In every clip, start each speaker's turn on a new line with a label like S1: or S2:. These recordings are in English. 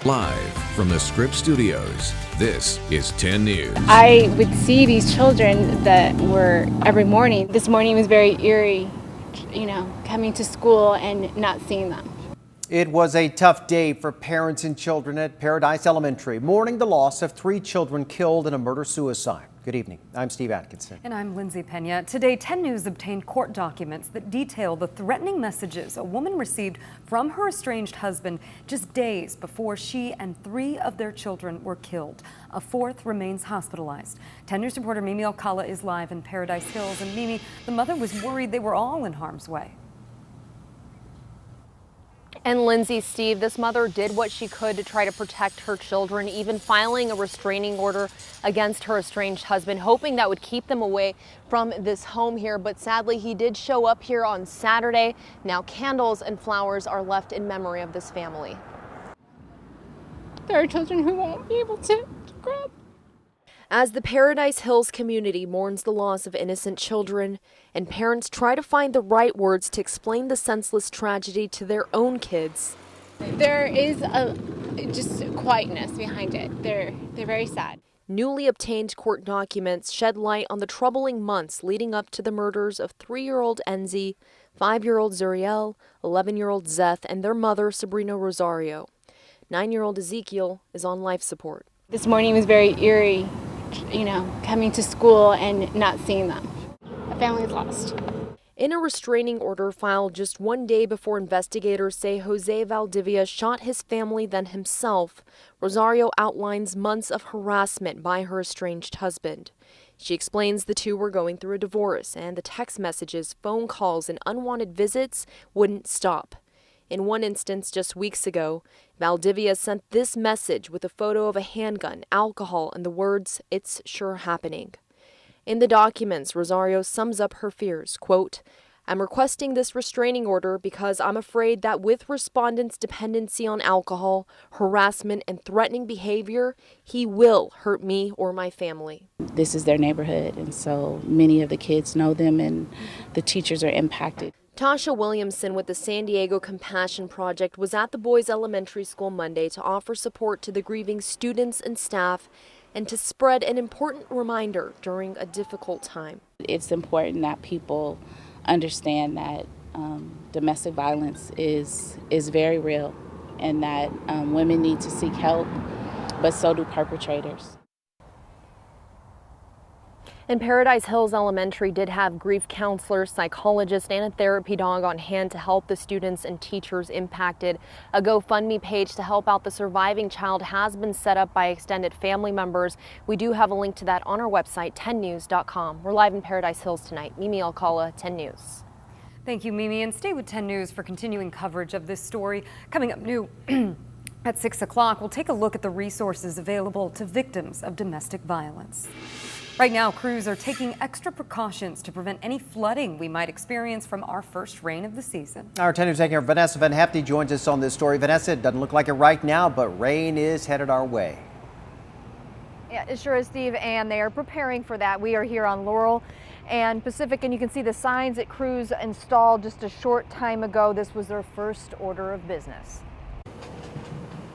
S1: Live from the Script Studios, this is 10 News.
S2: I would see these children that were every morning. This morning was very eerie, coming to school and not seeing them.
S3: It was a tough day for parents and children at Paradise Elementary, mourning the loss of 3 children killed in a murder-suicide. Good evening. I'm Steve Atkinson.
S4: And I'm Lindsay Pena. Today, 10 News obtained court documents that detail the threatening messages a woman received from her estranged husband just days before she and 3 of their children were killed. A 4th remains hospitalized. 10 News reporter Mimi Alcala is live in Paradise Hills. And Mimi, the mother was worried they were all in harm's way.
S5: And Lindsay, Steve, this mother did what she could to try to protect her children, even filing a restraining order against her estranged husband, hoping that would keep them away from this home here. But sadly, he did show up here on Saturday. Now candles and flowers are left in memory of this family.
S2: There are children who won't be able to grab.
S5: As the Paradise Hills community mourns the loss of innocent children, and parents try to find the right words to explain the senseless tragedy to their own kids,
S2: there is just quietness behind it. They're very sad.
S5: Newly obtained court documents shed light on the troubling months leading up to the murders of 3-year-old Enzi, 5-year-old Zuriel, 11-year-old Zeth, and their mother, Sabrina Rosario. 9-year-old Ezekiel is on life support.
S2: This morning was very eerie, coming to school and not seeing them. A family is lost.
S5: In a restraining order filed just one day before investigators say Jose Valdivia shot his family then himself, Rosario outlines months of harassment by her estranged husband. She explains the two were going through a divorce and the text messages, phone calls, and unwanted visits wouldn't stop. In one instance just weeks ago, Valdivia sent this message with a photo of a handgun, alcohol, and the words, "It's sure happening." In the documents, Rosario sums up her fears, quote, "I'm requesting this restraining order because I'm afraid that with respondent's dependency on alcohol, harassment, and threatening behavior, he will hurt me or my family."
S6: This is their neighborhood, and so many of the kids know them and the teachers are impacted.
S5: Tasha Williamson with the San Diego Compassion Project was at the boys' elementary school Monday to offer support to the grieving students and staff and to spread an important reminder during a difficult time.
S6: It's important that people understand that domestic violence is very real and that women need to seek help, but so do perpetrators.
S5: And Paradise Hills Elementary did have grief counselors, psychologists, and a therapy dog on hand to help the students and teachers impacted. A GoFundMe page to help out the surviving child has been set up by extended family members. We do have a link to that on our website, 10news.com. We're live in Paradise Hills tonight. Mimi Alcala, 10 News.
S4: Thank you, Mimi, and stay with 10 News for continuing coverage of this story. Coming up new at 6 o'clock, we'll take a look at the resources available to victims of domestic violence. Right now, crews are taking extra precautions to prevent any flooding we might experience from our first rain of the season.
S3: Our 10 News anchor Vanessa Van Hefty joins us on this story. Vanessa, it doesn't look like it right now, but rain is headed our way.
S7: Yeah, it sure is, Steve, and they are preparing for that. We are here on Laurel and Pacific, and you can see the signs that crews installed just a short time ago. This was their first order of business.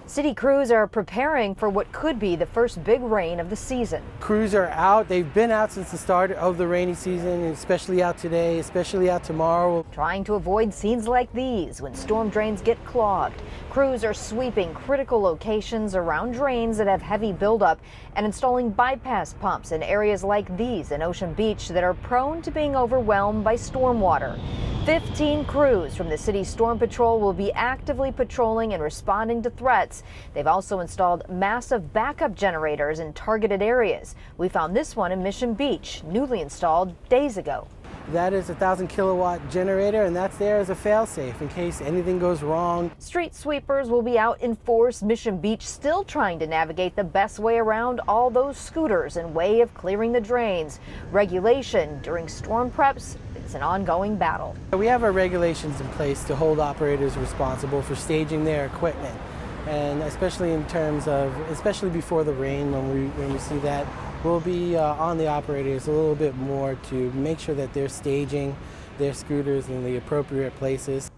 S7: City crews are preparing for what could be the first big rain of the season.
S8: Crews are out. They've been out since the start of the rainy season, especially out today, especially out tomorrow.
S7: Trying to avoid scenes like these when storm drains get clogged. Crews are sweeping critical locations around drains that have heavy buildup and installing bypass pumps in areas like these in Ocean Beach that are prone to being overwhelmed by stormwater. 15 crews from the city's storm patrol will be actively patrolling and responding to threats. They've also installed massive backup generators in targeted areas. We found this one in Mission Beach, newly installed days ago.
S8: That is a 1,000 kilowatt generator, and that's there as a fail-safe in case anything goes wrong.
S7: Street sweepers will be out in force. Mission Beach still trying to navigate the best way around all those scooters and way of clearing the drains. Regulation during storm preps is an ongoing battle.
S8: We have our regulations in place to hold operators responsible for staging their equipment, and especially in terms of, especially before the rain, when we see that, we'll be on the operators a little bit more to make sure that they're staging their scooters in the appropriate places.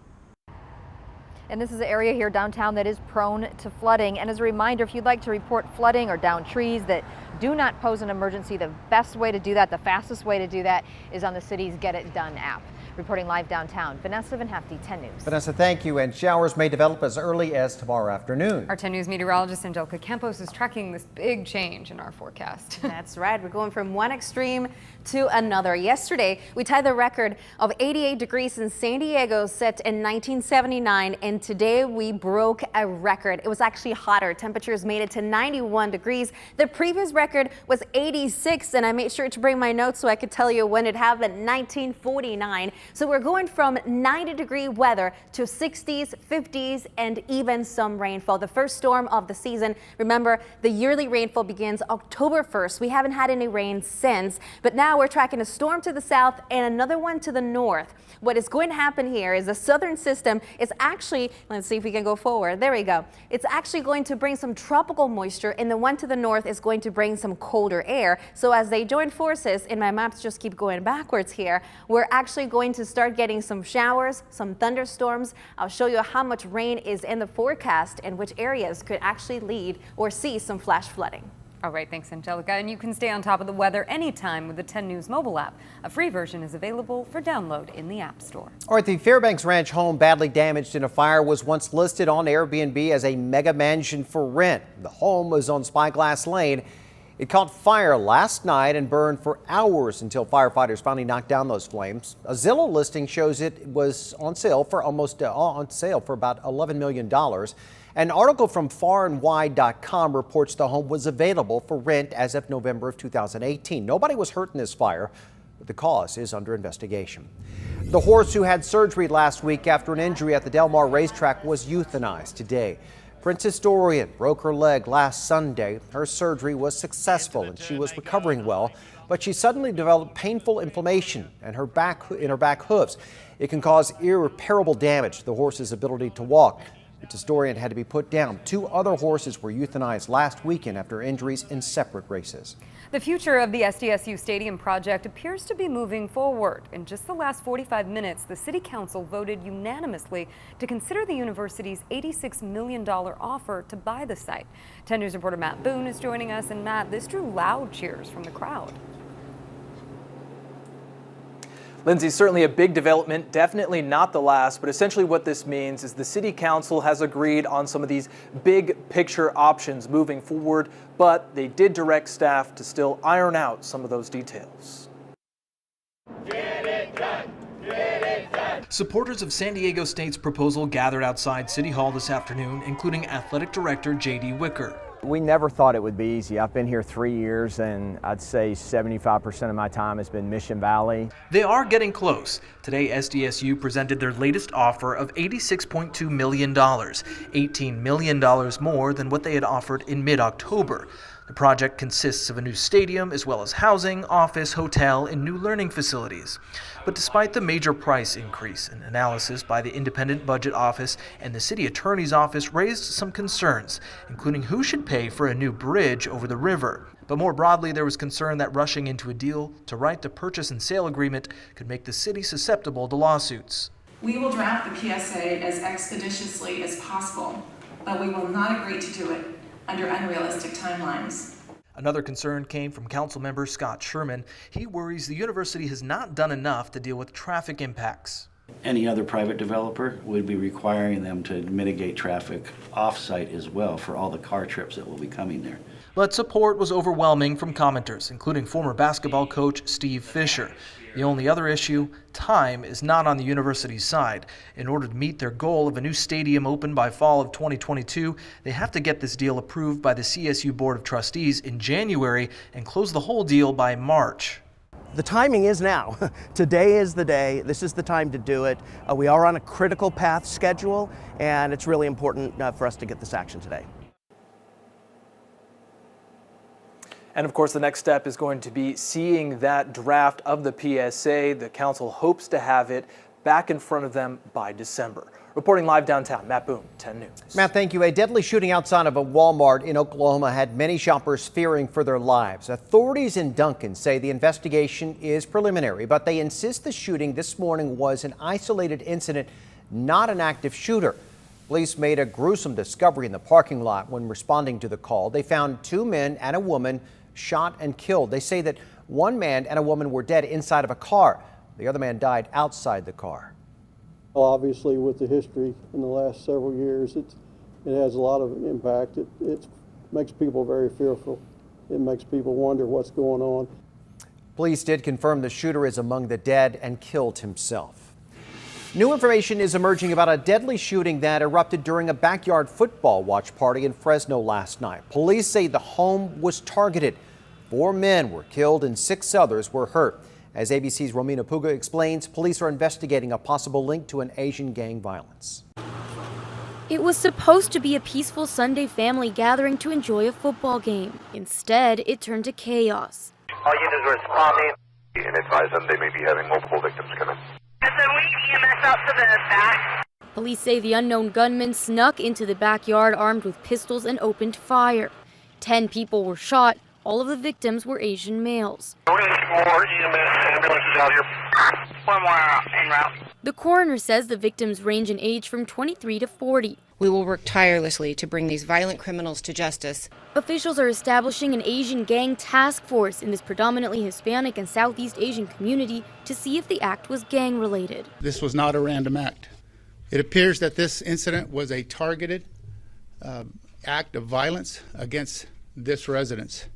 S7: And this is an area here downtown that is prone to flooding. And as a reminder, if you'd like to report flooding or downed trees that do not pose an emergency, the best way to do that, the fastest way to do that, is on the city's Get It Done app. Reporting live downtown, Vanessa Van Hefty, 10 News.
S3: Vanessa, thank you. And showers may develop as early as tomorrow afternoon.
S4: Our 10 News meteorologist Angelica Campos is tracking this big change in our forecast.
S9: That's right. We're going from one extreme to another. Yesterday, we tied the record of 88 degrees in San Diego, set in 1979, and today we broke a record. It was actually hotter. Temperatures made it to 91 degrees. The previous record was 86, and I made sure to bring my notes so I could tell you when it happened, 1949. So we're going from 90-degree weather to 60s, 50s, and even some rainfall. The first storm of the season. Remember, the yearly rainfall begins October 1st. We haven't had any rain since, but now we're tracking a storm to the south and another one to the north. What is going to happen here is the southern system is actually, let's see if we can go forward. There we go. It's actually going to bring some tropical moisture, and the one to the north is going to bring some colder air. So as they join forces, and my maps just keep going backwards here, we're actually going to start getting some showers, some thunderstorms. I'll show you how much rain is in the forecast and which areas could actually lead or see some flash flooding.
S4: All right, thanks, Angelica. And you can stay on top of the weather anytime with the 10 News mobile app. A free version is available for download in the App Store.
S3: All right, the Fairbanks Ranch home badly damaged in a fire was once listed on Airbnb as a mega mansion for rent. The home was on Spyglass Lane. It caught fire last night and burned for hours until firefighters finally knocked down those flames. A Zillow listing shows it was on sale for about $11 million. An article from farandwide.com reports the home was available for rent as of November of 2018. Nobody was hurt in this fire, but the cause is under investigation. The horse who had surgery last week after an injury at the Del Mar racetrack was euthanized today. Princess Dorian broke her leg last Sunday. Her surgery was successful and she was recovering well, but she suddenly developed painful inflammation in her back hooves. It can cause irreparable damage to the horse's ability to walk. Princess Dorian had to be put down. 2 other horses were euthanized last weekend after injuries in separate races.
S4: The future of the SDSU Stadium project appears to be moving forward. In just the last 45 minutes, the City Council voted unanimously to consider the university's $86 million offer to buy the site. 10 News reporter Matt Boone is joining us. And Matt, this drew loud cheers from the crowd.
S10: Lindsay, certainly a big development, definitely not the last, but essentially what this means is the City Council has agreed on some of these big picture options moving forward, but they did direct staff to still iron out some of those details.
S11: Get it done! Get it done!
S12: Supporters of San Diego State's proposal gathered outside City Hall this afternoon, including Athletic Director J.D. Wicker.
S13: We never thought it would be easy. I've been here 3 years, and I'd say 75% of my time has been Mission Valley.
S12: They are getting close. Today, SDSU presented their latest offer of $86.2 million, $18 million more than what they had offered in mid-October. The project consists of a new stadium, as well as housing, office, hotel, and new learning facilities. But despite the major price increase, an analysis by the Independent Budget Office and the City Attorney's Office raised some concerns, including who should pay for a new bridge over the river. But more broadly, there was concern that rushing into a deal to write the purchase and sale agreement could make the city susceptible to lawsuits.
S14: We will draft the PSA as expeditiously as possible, but we will not agree to do it under unrealistic timelines.
S12: Another concern came from Councilmember Scott Sherman. He worries the university has not done enough to deal with traffic impacts.
S15: Any other private developer would be requiring them to mitigate traffic off-site as well for all the car trips that will be coming there.
S12: But support was overwhelming from commenters, including former basketball coach Steve Fisher. The only other issue, time, is not on the university's side. In order to meet their goal of a new stadium open by fall of 2022, they have to get this deal approved by the CSU Board of Trustees in January and close the whole deal by March.
S16: The timing is now. Today is the day. This is the time to do it. We are on a critical path schedule, and it's really important for us to get this action today.
S10: And of course, the next step is going to be seeing that draft of the PSA. The council hopes to have it back in front of them by December. Reporting live downtown, Matt Boone, 10 News.
S3: Matt, thank you. A deadly shooting outside of a Walmart in Oklahoma had many shoppers fearing for their lives. Authorities in Duncan say the investigation is preliminary, but they insist the shooting this morning was an isolated incident, not an active shooter. Police made a gruesome discovery in the parking lot when responding to the call. They found 2 men and a woman shot and killed. They say that 1 man and a woman were dead inside of a car. The other man died outside the car.
S17: Well, obviously, with the history in the last several years, it has a lot of impact. It makes people very fearful. It makes people wonder what's going on.
S3: Police did confirm the shooter is among the dead and killed himself. New information is emerging about a deadly shooting that erupted during a backyard football watch party in Fresno last night. Police say the home was targeted. 4 men were killed and 6 others were hurt. As ABC's Romina Puga explains, police are investigating a possible link to an Asian gang violence.
S18: It was supposed to be a peaceful Sunday family gathering to enjoy a football game. Instead, it turned to chaos.
S19: All units are responding and advise them they may be having multiple victims come in. EMS out to the back.
S18: Police say the unknown gunman snuck into the backyard armed with pistols and opened fire. 10 people were shot. All of the victims were Asian males.
S19: More EMS ambulances out here. 1 more en route.
S18: The coroner says the victims range in age from 23 to 40.
S20: We will work tirelessly to bring these violent criminals to justice.
S18: Officials are establishing an Asian gang task force in this predominantly Hispanic and Southeast Asian community to see if the act was gang-related.
S21: This was not a random act. It appears that this incident was a targeted act of violence against this residence.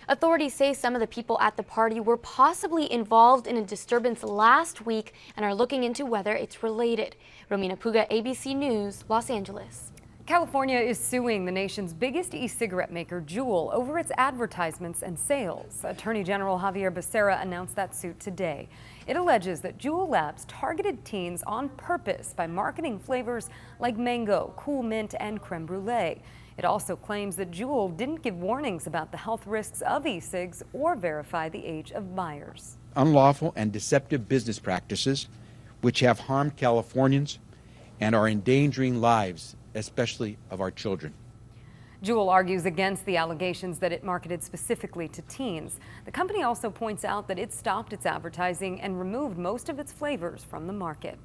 S18: Authorities say some of the people at the party were possibly involved in a disturbance last week and are looking into whether it's related. Romina Puga, ABC News, Los Angeles.
S4: California is suing the nation's biggest e-cigarette maker, Juul, over its advertisements and sales. Attorney General Javier Becerra announced that suit today. It alleges that Juul Labs targeted teens on purpose by marketing flavors like mango, cool mint, and creme brulee. It also claims that Juul didn't give warnings about the health risks of e-cigs or verify the age of buyers.
S22: Unlawful and deceptive business practices which have harmed Californians and are endangering lives, especially of our children.
S4: Juul argues against the allegations that it marketed specifically to teens. The company also points out that it stopped its advertising and removed most of its flavors from the market.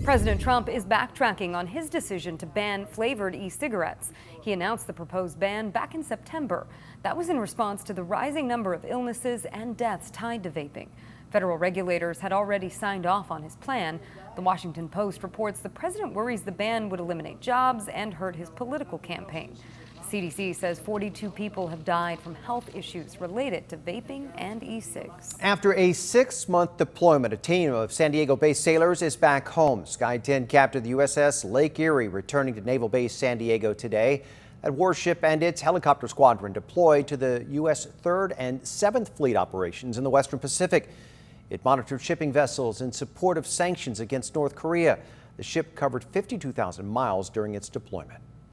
S4: President Trump is backtracking on his decision to ban flavored e-cigarettes. He announced the proposed ban back in September. That was in response to the rising number of illnesses and deaths tied to vaping. Federal regulators had already signed off on his plan. The Washington Post reports the president worries the ban would eliminate jobs and hurt his political campaign. CDC says 42 people have died from health issues related to vaping and e-cigs.
S3: After a 6-month deployment, a team of San Diego-based sailors is back home. Sky 10 captured the USS Lake Erie, returning to Naval Base San Diego today. That warship and its helicopter squadron deployed to the U.S. 3rd and 7th Fleet operations in the Western Pacific. It monitored shipping vessels in support of sanctions against North Korea. The ship covered 52,000 miles during its deployment.